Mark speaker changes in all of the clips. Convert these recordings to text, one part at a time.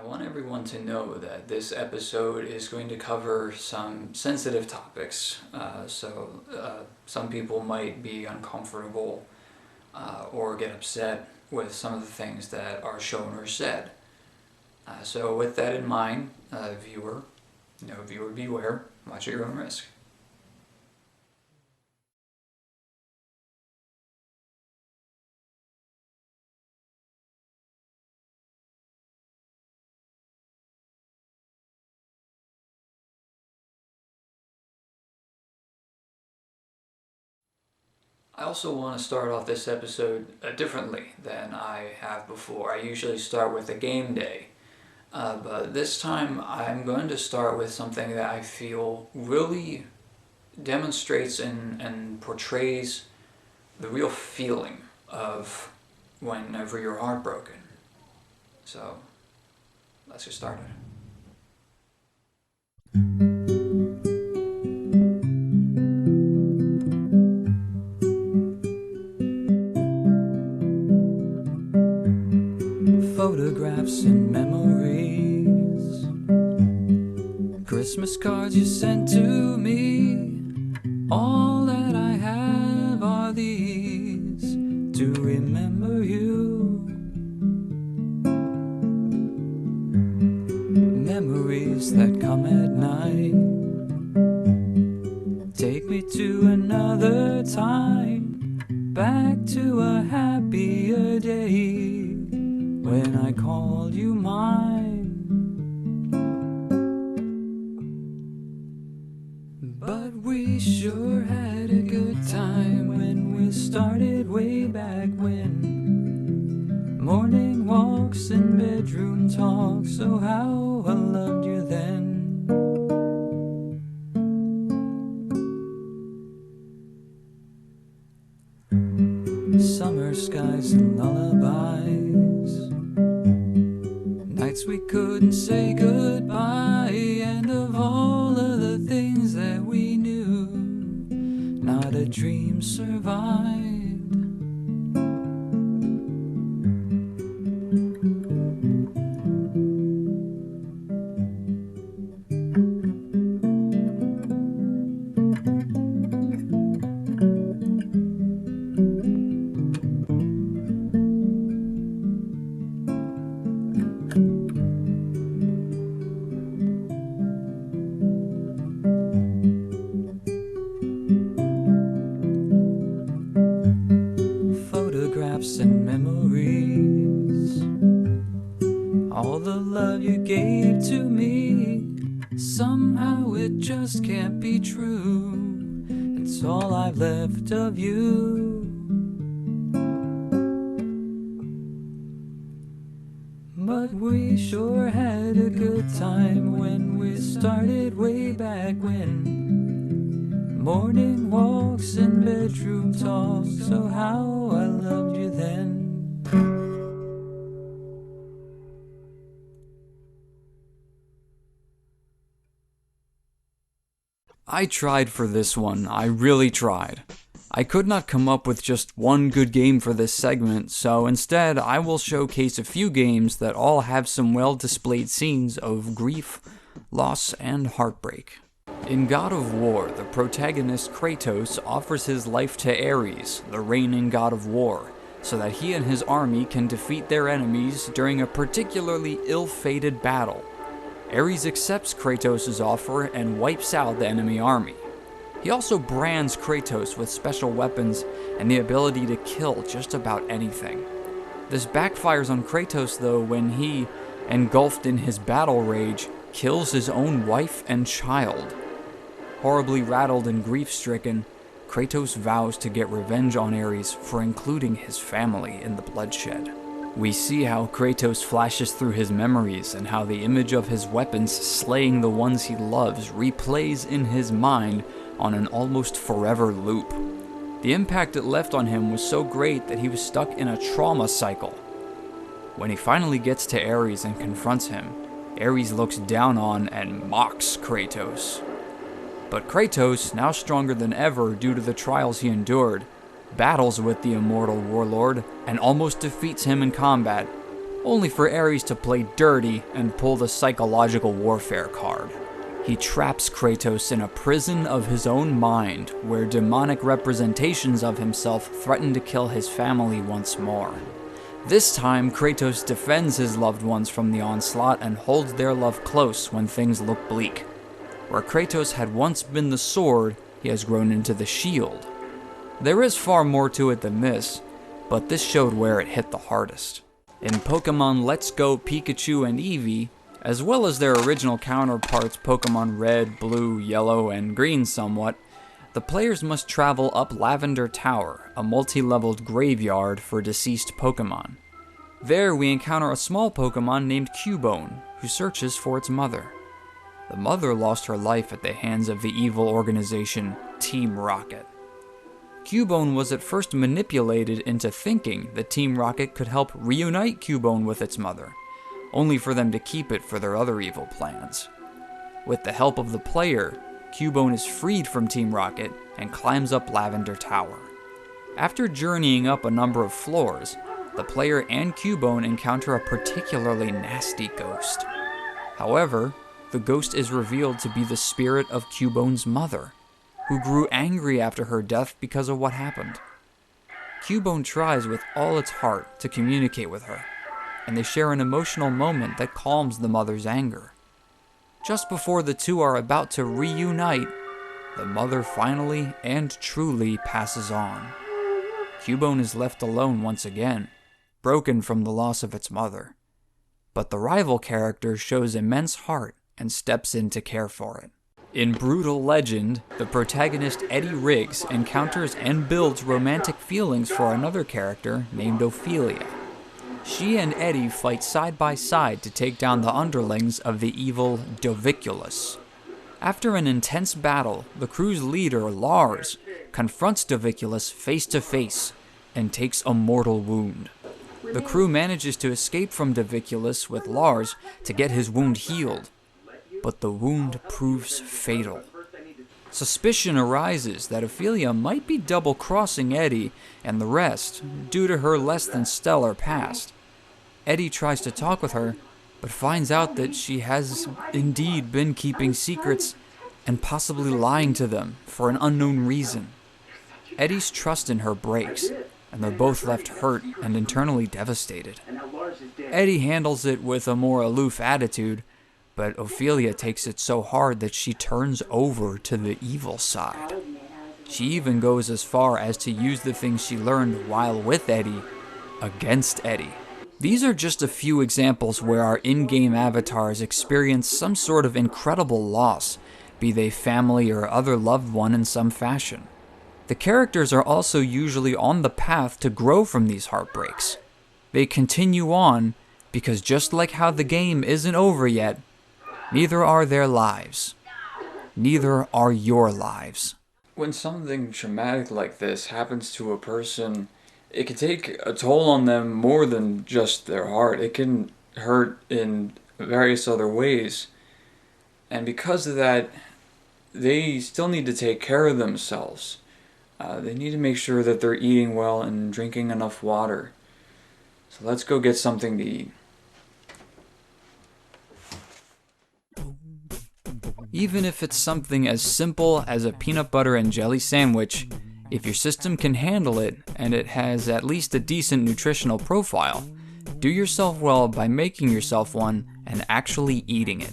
Speaker 1: I want everyone to know that this episode is going to cover some sensitive topics. Some people might be uncomfortable or get upset with some of the things that are shown or said. So with that in mind, viewer beware, watch at your own risk. I also want to start off this episode differently than I have before. I usually start with a game day, but this time I'm going to start with something that I feel really demonstrates and portrays the real feeling of whenever you're heartbroken. So, let's get started. Photographs and memories, Christmas cards you sent to me. All that I have are these to remember you. Memories that come at night take me to another time, back to a happier day when I called you mine. But we sure had a good time when we started way back when. Morning walks and bedroom talks, oh how I loved you then. Summer skies and lullabies, nights we couldn't say goodbye, and of all of the things that we knew, not a dream survived. And memories, all the love you gave to me, somehow it just can't be true. It's all I've left of you. But we sure had a good time when we started way back when. Morning walks and bedroom talks, oh how I loved you then. I tried for this one, I really tried. I could not come up with just one good game for this segment, so instead I will showcase a few games that all have some well-displayed scenes of grief, loss, and heartbreak. In God of War, the protagonist Kratos offers his life to Ares, the reigning god of war, so that he and his army can defeat their enemies during a particularly ill-fated battle. Ares accepts Kratos' offer and wipes out the enemy army. He also brands Kratos with special weapons and the ability to kill just about anything. This backfires on Kratos though when he, engulfed in his battle rage, kills his own wife and child. Horribly rattled and grief-stricken, Kratos vows to get revenge on Ares for including his family in the bloodshed. We see how Kratos flashes through his memories and how the image of his weapons slaying the ones he loves replays in his mind on an almost forever loop. The impact it left on him was so great that he was stuck in a trauma cycle. When he finally gets to Ares and confronts him, Ares looks down on and mocks Kratos. But Kratos, now stronger than ever due to the trials he endured, battles with the immortal warlord and almost defeats him in combat, only for Ares to play dirty and pull the psychological warfare card. He traps Kratos in a prison of his own mind, where demonic representations of himself threaten to kill his family once more. This time, Kratos defends his loved ones from the onslaught and holds their love close when things look bleak. Where Kratos had once been the sword, he has grown into the shield. There is far more to it than this, but this showed where it hit the hardest. In Pokemon Let's Go Pikachu and Eevee, as well as their original counterparts Pokemon Red, Blue, Yellow, and Green somewhat, the players must travel up Lavender Tower, a multi-leveled graveyard for deceased Pokemon. There we encounter a small Pokemon named Cubone, who searches for its mother. The mother lost her life at the hands of the evil organization Team Rocket. Cubone was at first manipulated into thinking that Team Rocket could help reunite Cubone with its mother, only for them to keep it for their other evil plans. With the help of the player, Cubone is freed from Team Rocket and climbs up Lavender Tower. After journeying up a number of floors, the player and Cubone encounter a particularly nasty ghost. However, the ghost is revealed to be the spirit of Cubone's mother, who grew angry after her death because of what happened. Cubone tries with all its heart to communicate with her, and they share an emotional moment that calms the mother's anger. Just before the two are about to reunite, the mother finally and truly passes on. Cubone is left alone once again, broken from the loss of its mother. But the rival character shows immense heart and steps in to care for it. In Brutal Legend, the protagonist Eddie Riggs encounters and builds romantic feelings for another character named Ophelia. She and Eddie fight side by side to take down the underlings of the evil Doviculus. After an intense battle, the crew's leader, Lars, confronts Doviculus face to face and takes a mortal wound. The crew manages to escape from Doviculus with Lars to get his wound healed, but the wound proves fatal. Suspicion arises that Ophelia might be double-crossing Eddie and the rest due to her less than stellar past. Eddie tries to talk with her, but finds out that she has indeed been keeping secrets and possibly lying to them for an unknown reason. Eddie's trust in her breaks, and they're both left hurt and internally devastated. Eddie handles it with a more aloof attitude, but Ophelia takes it so hard that she turns over to the evil side. She even goes as far as to use the things she learned while with Eddie against Eddie. These are just a few examples where our in-game avatars experience some sort of incredible loss, be they family or other loved one in some fashion. The characters are also usually on the path to grow from these heartbreaks. They continue on because just like how the game isn't over yet, neither are their lives. Neither are your lives. When something traumatic like this happens to a person, it can take a toll on them more than just their heart. It can hurt in various other ways. And because of that, they still need to take care of themselves. They need to make sure that they're eating well and drinking enough water. So let's go get something to eat. Even if it's something as simple as a peanut butter and jelly sandwich, if your system can handle it and it has at least a decent nutritional profile, do yourself well by making yourself one and actually eating it.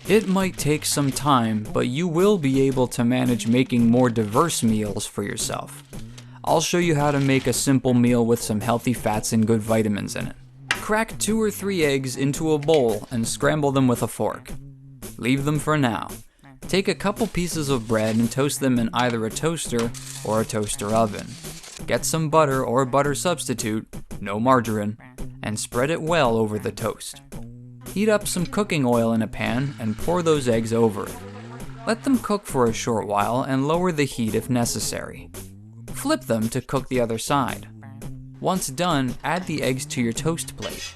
Speaker 1: It might take some time, but you will be able to manage making more diverse meals for yourself. I'll show you how to make a simple meal with some healthy fats and good vitamins in it. Crack 2 or 3 eggs into a bowl and scramble them with a fork. Leave them for now. Take a couple pieces of bread and toast them in either a toaster or a toaster oven. Get some butter or butter substitute, no margarine, and spread it well over the toast. Heat up some cooking oil in a pan and pour those eggs over it. Let them cook for a short while and lower the heat if necessary. Flip them to cook the other side. Once done, add the eggs to your toast plate.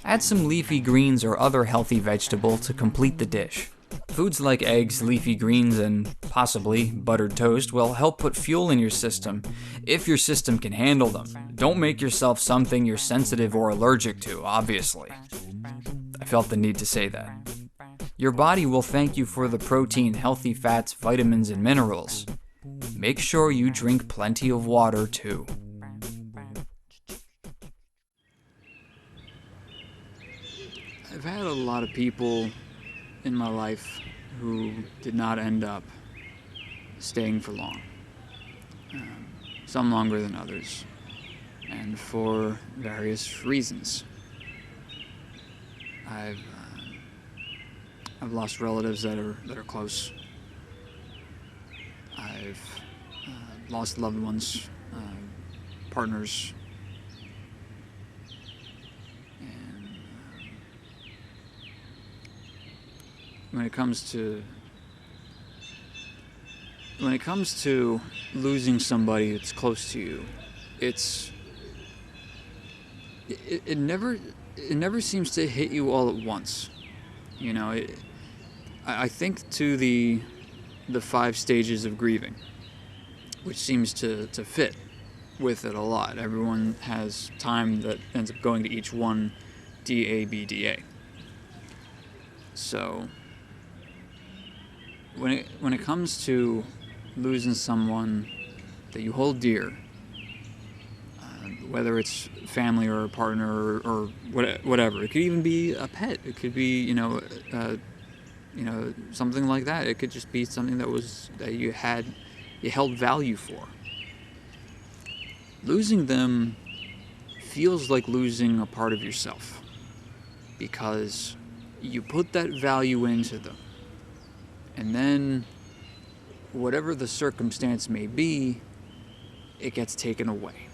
Speaker 1: Add some leafy greens or other healthy vegetable to complete the dish. Foods like eggs, leafy greens, and possibly buttered toast will help put fuel in your system if your system can handle them. Don't make yourself something you're sensitive or allergic to, obviously. I felt the need to say that. Your body will thank you for the protein, healthy fats, vitamins, and minerals. Make sure you drink plenty of water, too. I've had a lot of people in my life who did not end up staying for long. Some longer than others, and for various reasons. I've lost relatives that are close. I've lost loved ones, partners, and when it comes to losing somebody that's close to you, it never seems to hit you all at once. You know, I think to the 5 stages of grieving, which seems to fit with it a lot. Everyone has time that ends up going to each one, DABDA. So when it comes to losing someone that you hold dear, whether it's family or a partner or whatever, it could even be a pet. It could be something like that. It could just be something that you held value for. Losing them feels like losing a part of yourself, because you put that value into them, and then whatever the circumstance may be, it gets taken away.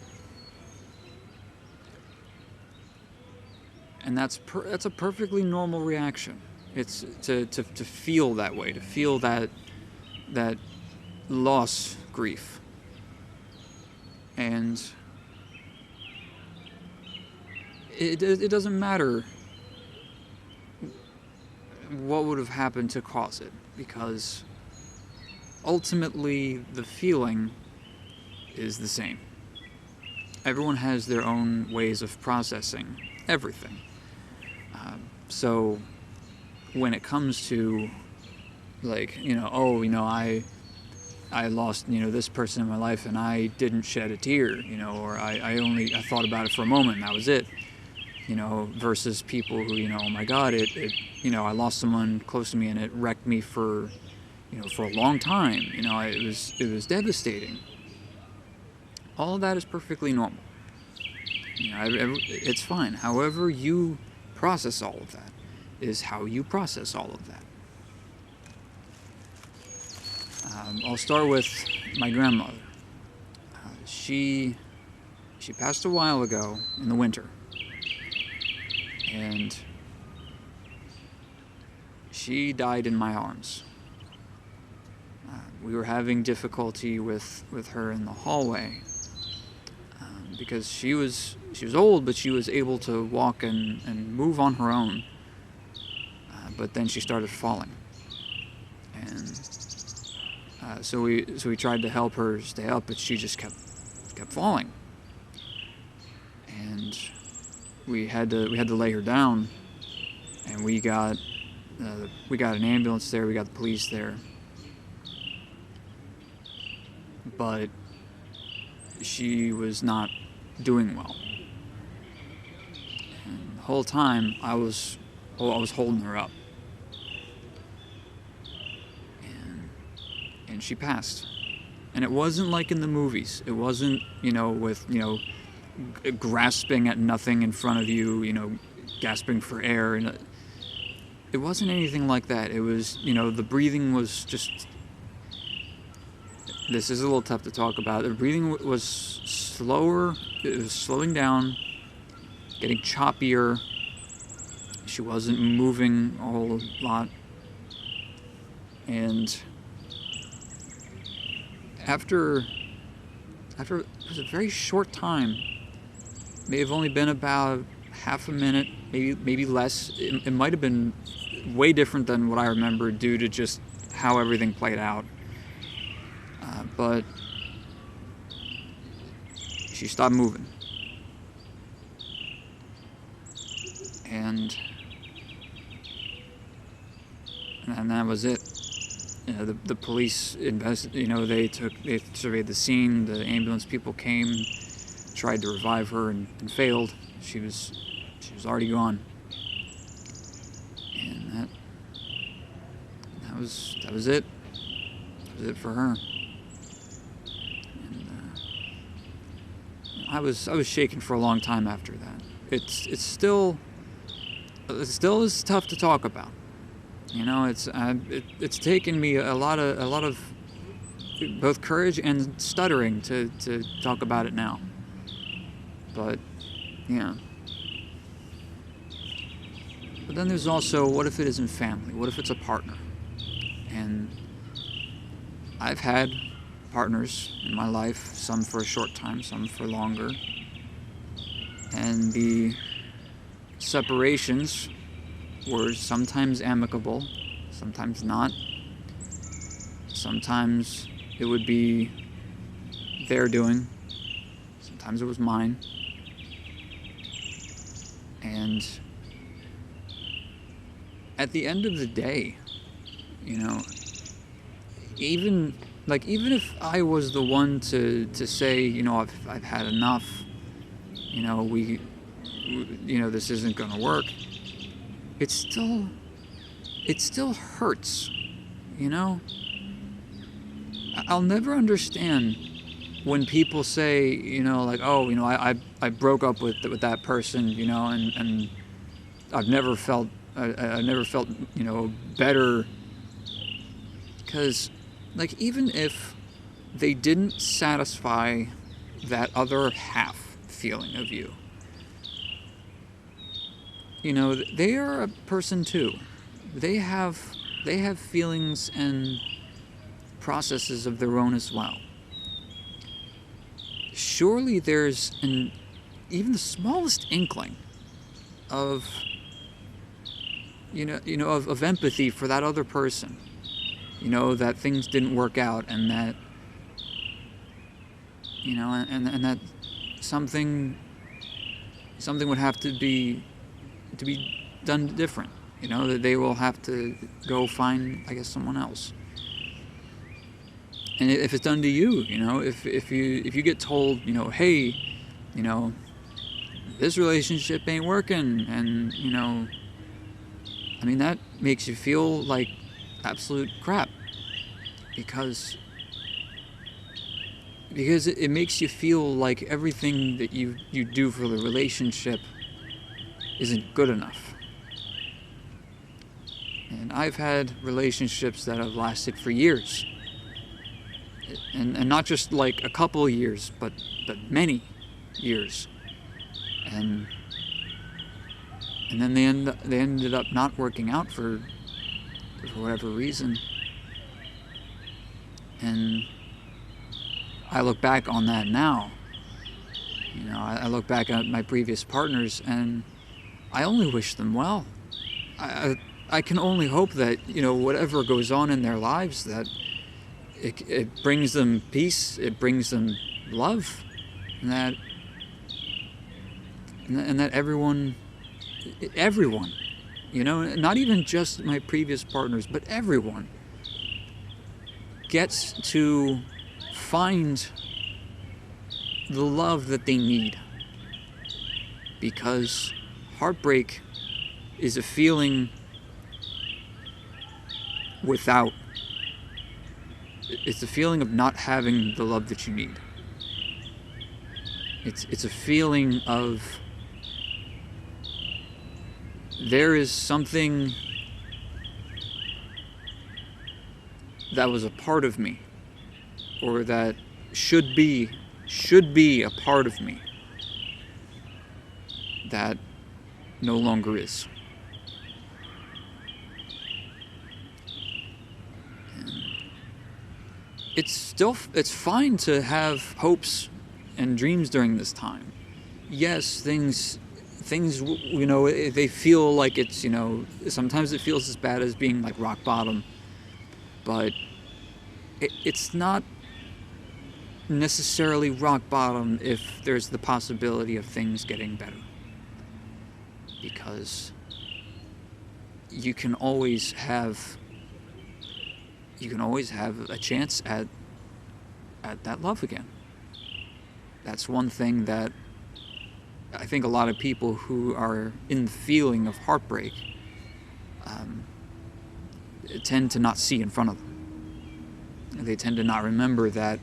Speaker 1: And that's a perfectly normal reaction. It's to feel that way, to feel that loss grief. And it doesn't matter what would have happened to cause it, because ultimately the feeling is the same. Everyone has their own ways of processing everything. So when it comes to, like, I lost, this person in my life and I didn't shed a tear, or I thought about it for a moment and that was it, versus people who, oh my God, I lost someone close to me and it wrecked me for a long time. It was devastating. All of that is perfectly normal. It's fine. However you process all of that is how you process all of that. I'll start with my grandmother. She passed a while ago in the winter, and she died in my arms. We were having difficulty with her in the hallway, because she was old, but she was able to walk and move on her own. But then she started falling, and so we tried to help her stay up, but she just kept falling, and we had to lay her down, and we got an ambulance there, we got the police there, but she was not doing well. And the whole time I was holding her up, and she passed. And it wasn't like in the movies. It wasn't, with, grasping at nothing in front of you, gasping for air, and it wasn't anything like that. It was, the breathing was just, this is a little tough to talk about. The breathing was slower. It was slowing down, getting choppier. She wasn't moving a whole lot. And after it was a very short time, may have only been about half a minute, maybe less. It might have been way different than what I remember due to just how everything played out. But she stopped moving. And that was it. The police they surveyed the scene. The ambulance people came, tried to revive her and failed. She was already gone. And that was it. That was it for her. And I was shaken for a long time after that. It still is tough to talk about. It's taken me a lot of both courage and stuttering to talk about it now. But yeah. But then there's also, what if it isn't family? What if it's a partner? And I've had partners in my life, some for a short time, some for longer. And the separations were sometimes amicable, sometimes not. Sometimes it would be their doing, sometimes it was mine. And at the end of the day, even if I was the one to say, I've had enough, this isn't gonna work, it still hurts, I'll never understand when people say, I broke up with that person, and I've never felt better, because even if they didn't satisfy that other half feeling of you, they are a person too. They have feelings and processes of their own as well. Surely there's even the smallest inkling of of empathy for that other person. That things didn't work out, and that and that something would have to be done different. That they will have to go find, I guess, someone else. And if it's done to you, if you get told, hey, this relationship ain't working, and that makes you feel like absolute crap, because it makes you feel like everything that you do for the relationship isn't good enough. And I've had relationships that have lasted for years, and not just like a couple of years, but many years, and then they ended up not working out for whatever reason. And I look back on that now. I look back at my previous partners, and I only wish them well. I can only hope that whatever goes on in their lives, that it brings them peace, it brings them love, and that everyone, not even just my previous partners, but everyone gets to find the love that they need. Because heartbreak is a feeling without. It's a feeling of not having the love that you need. It's a feeling of there is something that was a part of me, or that should be a part of me, that no longer is. And it's fine to have hopes and dreams during this time. Yes, things things, they feel like it's, sometimes it feels as bad as being like rock bottom, but it's not necessarily rock bottom if there's the possibility of things getting better. Because you can always have a chance at that love again. That's one thing that I think a lot of people who are in the feeling of heartbreak tend to not see in front of them. They tend to not remember that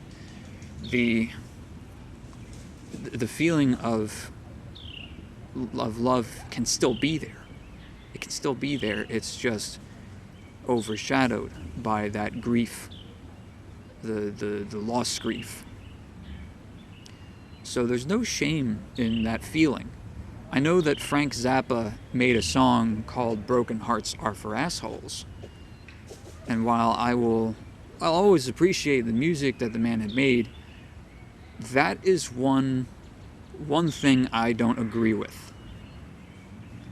Speaker 1: the feeling of love can still be there. It can still be there. It's just overshadowed by that grief, the lost grief. So there's no shame in that feeling. I know that Frank Zappa made a song called "Broken Hearts Are for Assholes," and while I'll always appreciate the music that the man had made, that is one thing I don't agree with.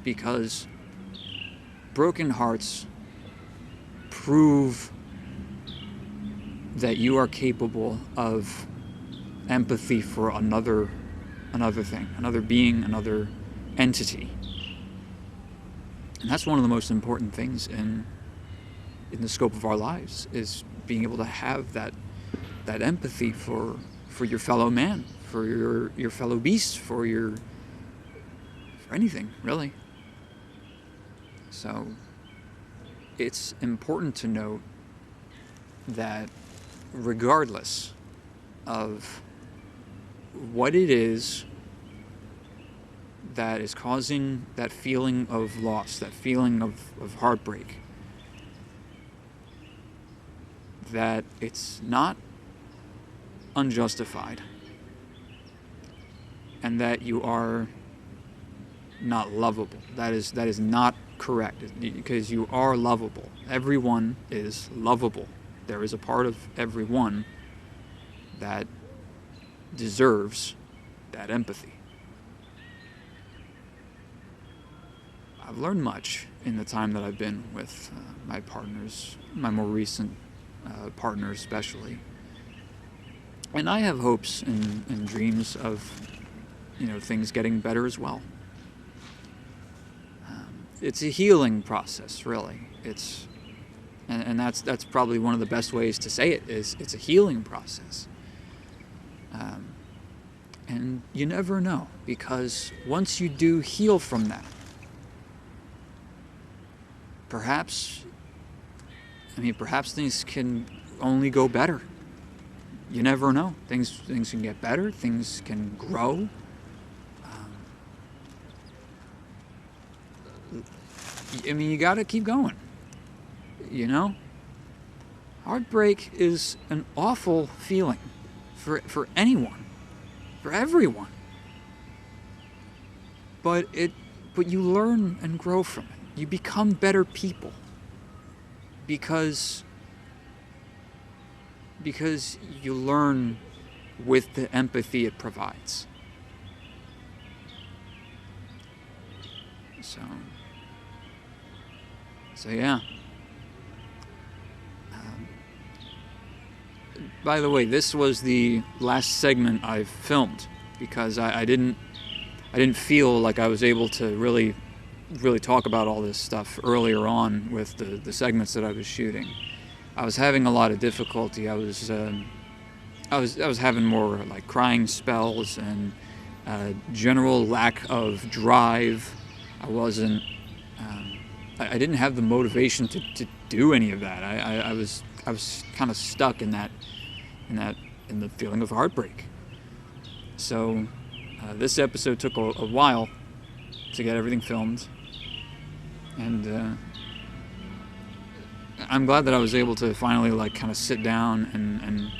Speaker 1: Because broken hearts prove that you are capable of empathy for another thing, another being, another entity. And that's one of the most important things in the scope of our lives, is being able to have that empathy for your fellow man, for your fellow beast, for anything, really. So it's important to note that regardless of what it is that is causing that feeling of loss, that feeling of heartbreak, that it's not unjustified, and that you are not lovable. That is not correct, because you are lovable. Everyone is lovable. There is a part of everyone that deserves that empathy. I've learned much in the time that I've been with my partners, my more recent partners especially. And I have hopes and dreams of, things getting better as well. It's a healing process, really. And that's probably one of the best ways to say it, is it's a healing process. And you never know, because once you do heal from that, perhaps things can only go better. You never know. Things can get better. Things can grow. You gotta keep going. Heartbreak is an awful feeling for anyone, for everyone. But you learn and grow from it. You become better people because you learn with the empathy it provides. So yeah. By the way, this was the last segment I've filmed, because I didn't feel like I was able to really talk about all this stuff earlier on with the segments that I was shooting. I was having a lot of difficulty. I was having more like crying spells and general lack of drive. I didn't have the motivation to do any of that. I was kind of stuck in the feeling of heartbreak. So this episode took a while to get everything filmed, and I'm glad that I was able to finally kind of sit down and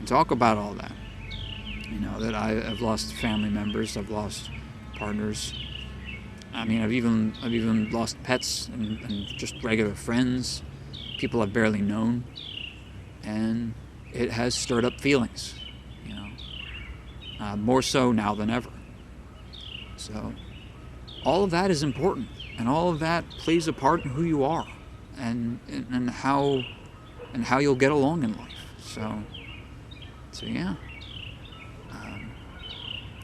Speaker 1: talk about all that. That I've lost family members, I've lost partners. I've even lost pets and just regular friends, people I've barely known, and it has stirred up feelings, more so now than ever. So all of that is important, and all of that plays a part in who you are, and how you'll get along in life. So yeah,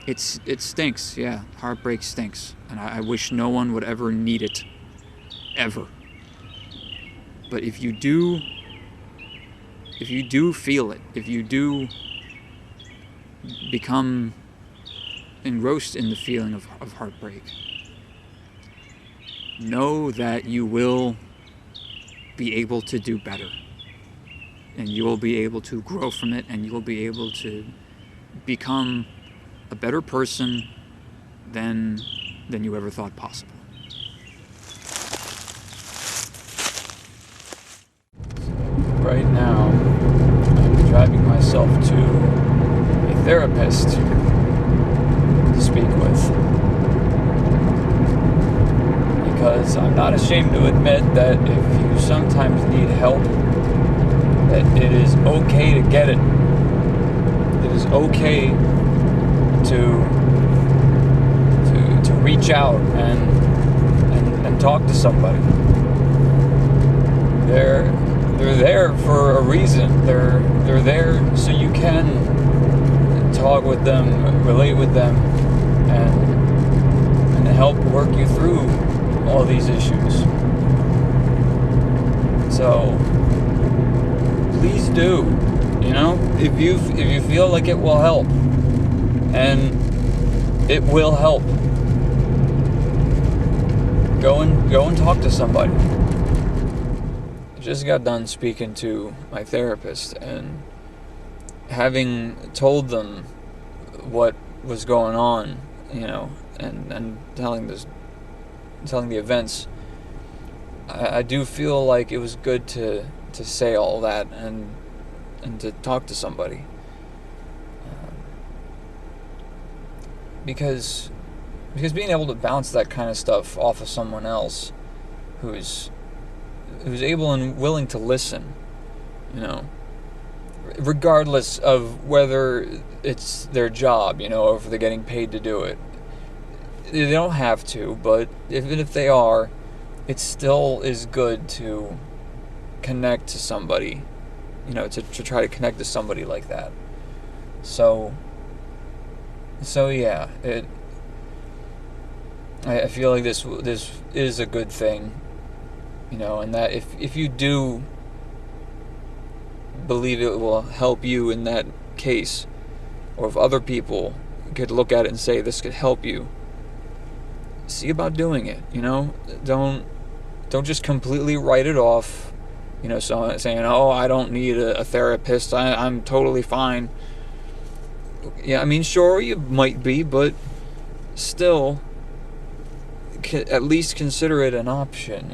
Speaker 1: it stinks. Yeah, heartbreak stinks, and I wish no one would ever need it, ever. But if you do feel it, if you do become engrossed in the feeling of heartbreak, know that you will be able to do better, and you will be able to grow from it, and you will be able to become a better person than you ever thought possible. Right now, I'm driving myself to a therapist to speak with, because I'm not ashamed to admit that if you sometimes need help, that it is okay to get it. It is okay to reach out and talk to somebody. They're there for a reason. They're there so you can talk with them, relate with them, and help work you through all these issues. So please do, if you feel like it will help, and it will help, go and talk to somebody. I just got done speaking to my therapist, and having told them what was going on, and telling the events, I do feel like it was good to say all that and to talk to somebody, because being able to bounce that kind of stuff off of someone else who's able and willing to listen, regardless of whether it's their job, or if they're getting paid to do it. They don't have to, but even if they are, it still is good to connect to somebody, to try to connect to somebody like that. So yeah, I feel like this is a good thing, and that if you do believe it will help you in that case, or if other people could look at it and say this could help you, see about doing it. Don't just completely write it off, so saying, oh, I don't need a therapist, I'm totally fine. Yeah, I mean, sure, you might be, but still, at least consider it an option,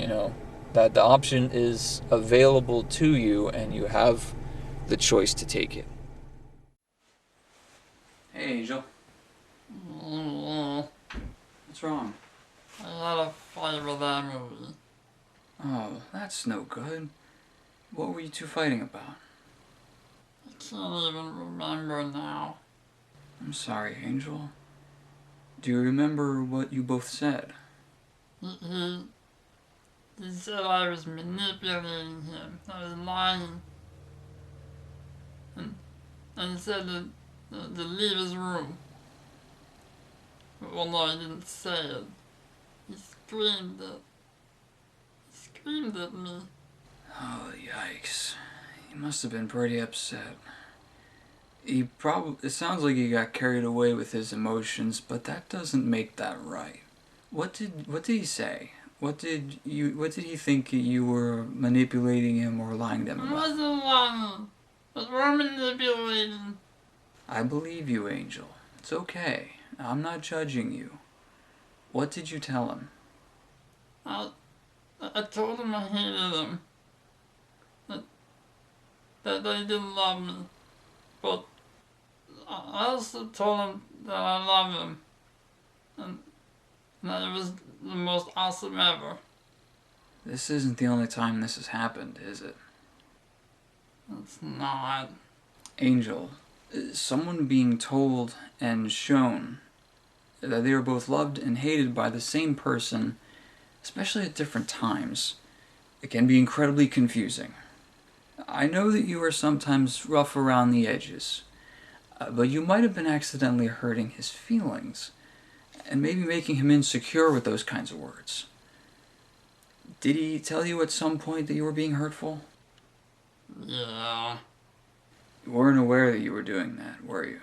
Speaker 1: that the option is available to you and you have the choice to take it. Hey, Angel. What's wrong?
Speaker 2: I had a fight with Emory.
Speaker 1: Oh, that's no good. What were you two fighting about?
Speaker 2: I can't even remember now.
Speaker 1: I'm sorry, Angel. Do you remember what you both said?
Speaker 2: He said I was manipulating him. I was lying. And he said to leave his room. Well, no, he didn't say it. He screamed at me.
Speaker 1: Oh, yikes. He must have been pretty upset. It sounds like he got carried away with his emotions, but that doesn't make that right. What did he say? What did he think you were manipulating him or lying to him about?
Speaker 2: I wasn't lying. But we're manipulating.
Speaker 1: I believe you, Angel. It's okay. I'm not judging you. What did you tell him?
Speaker 2: I told him I hated him. That they didn't love me. But I also told him that I love him. And that it was the most awesome ever.
Speaker 1: This isn't the only time this has happened, is it?
Speaker 2: It's not.
Speaker 1: Angel, someone being told and shown that they were both loved and hated by the same person, especially at different times. It can be incredibly confusing. I know that you are sometimes rough around the edges, but you might have been accidentally hurting his feelings, and maybe making him insecure with those kinds of words. Did he tell you at some point that you were being hurtful?
Speaker 2: Yeah.
Speaker 1: You weren't aware that you were doing that, were you?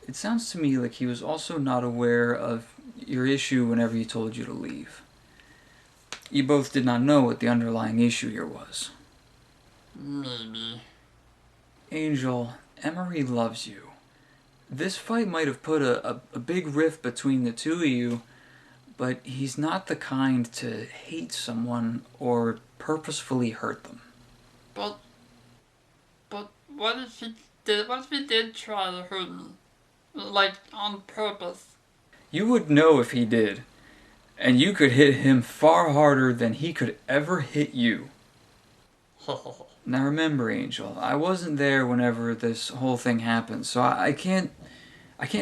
Speaker 1: It sounds to me like he was also not aware of your issue whenever he told you to leave. You both did not know what the underlying issue here was.
Speaker 2: Maybe.
Speaker 1: Angel, Emory loves you. This fight might have put a big rift between the two of you, but he's not the kind to hate someone or purposefully hurt them.
Speaker 2: But what if he did try to hurt me? Like, on purpose?
Speaker 1: You would know if he did, and you could hit him far harder than he could ever hit you. Now remember, Angel, I wasn't there whenever this whole thing happened, so I can't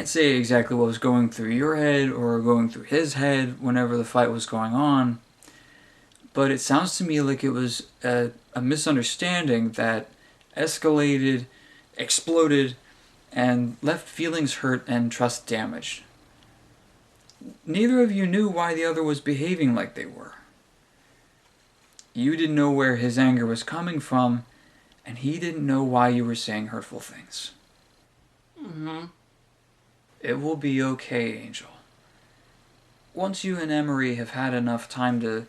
Speaker 1: say exactly what was going through your head or going through his head whenever the fight was going on, but it sounds to me like it was a misunderstanding that escalated, exploded, and left feelings hurt and trust damaged. Neither of you knew why the other was behaving like they were. You didn't know where his anger was coming from, and he didn't know why you were saying hurtful things. It will be okay, Angel. Once you and Emory have had enough time to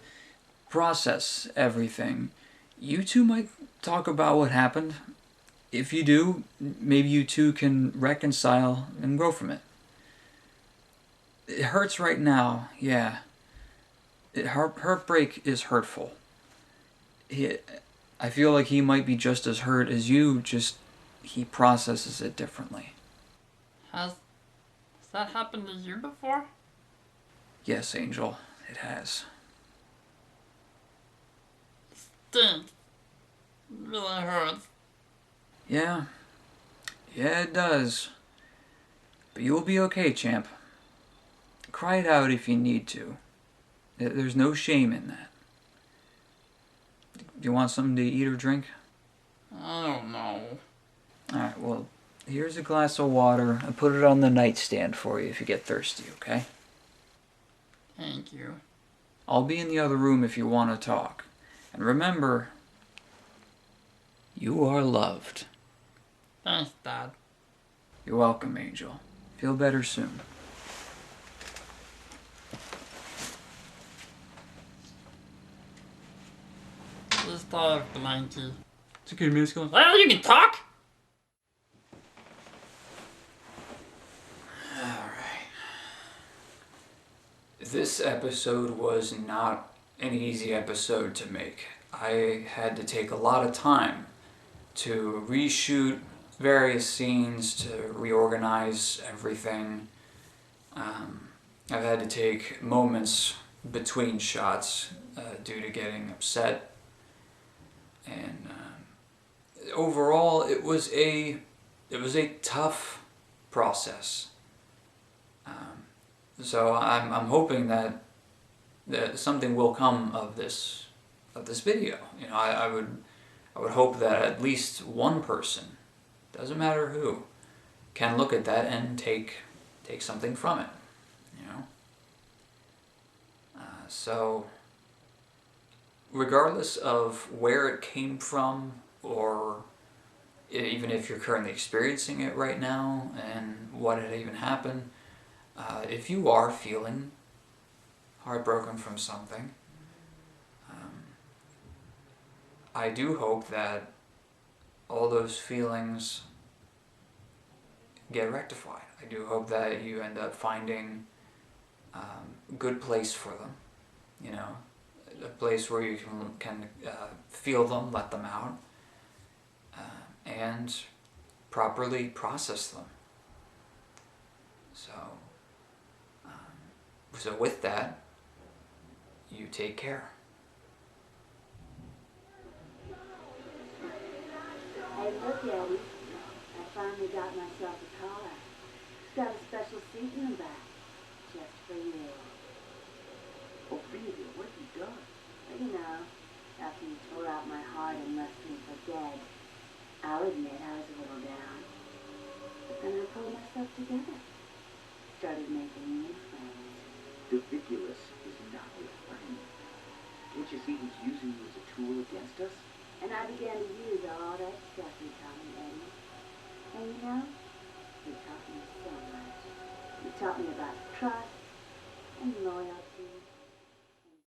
Speaker 1: process everything, you two might talk about what happened. If you do, maybe you two can reconcile and grow from it. It hurts right now, yeah. Heartbreak is hurtful. I feel like he might be just as hurt as you, just he processes it differently.
Speaker 2: Has that happened to you before?
Speaker 1: Yes, Angel, it has.
Speaker 2: Stinks. Really hurts.
Speaker 1: Yeah, it does. But you'll be okay, champ. Cry it out if you need to. There's no shame in that. Do you want something to eat or drink?
Speaker 2: I don't know.
Speaker 1: Alright, well, here's a glass of water. I put it on the nightstand for you if you get thirsty, okay?
Speaker 2: Thank you.
Speaker 1: I'll be in the other room if you want to talk. And remember, you are loved.
Speaker 2: Thanks, Dad.
Speaker 1: You're welcome, Angel. Feel better soon.
Speaker 2: Just thought of Blanky.
Speaker 1: It's okay, man. It's going.
Speaker 2: Well, you can talk!
Speaker 1: Alright. This episode was not an easy episode to make. I had to take a lot of time to reshoot various scenes, to reorganize everything. I've had to take moments between shots due to getting upset. And overall, it was a tough process. So I'm hoping that something will come of this video. You know, I would hope that at least one person, doesn't matter who, can look at that and take something from it. You know. So regardless of where it came from, or even if you're currently experiencing it right now and what had even happened, if you are feeling heartbroken from something, I do hope that all those feelings get rectified. I do hope that you end up finding a good place for them, you know, a place where you can feel them, let them out, and properly process them. So with that, you take care.
Speaker 3: Hey, look, Eddie. I finally got myself a car. got a special seat in the back, just for you.
Speaker 4: Ophelia, what have you done?
Speaker 3: But you know, after you tore out my heart and left me for dead, I'll admit I was a little down. But then I pulled myself together. Started making new friends.
Speaker 4: Diviculus is not your friend. Can't you see he's using you as a tool against us?
Speaker 3: And I began to use all that stuff you taught me, Eddie. And you know, you taught me so much. You taught me about trust and loyalty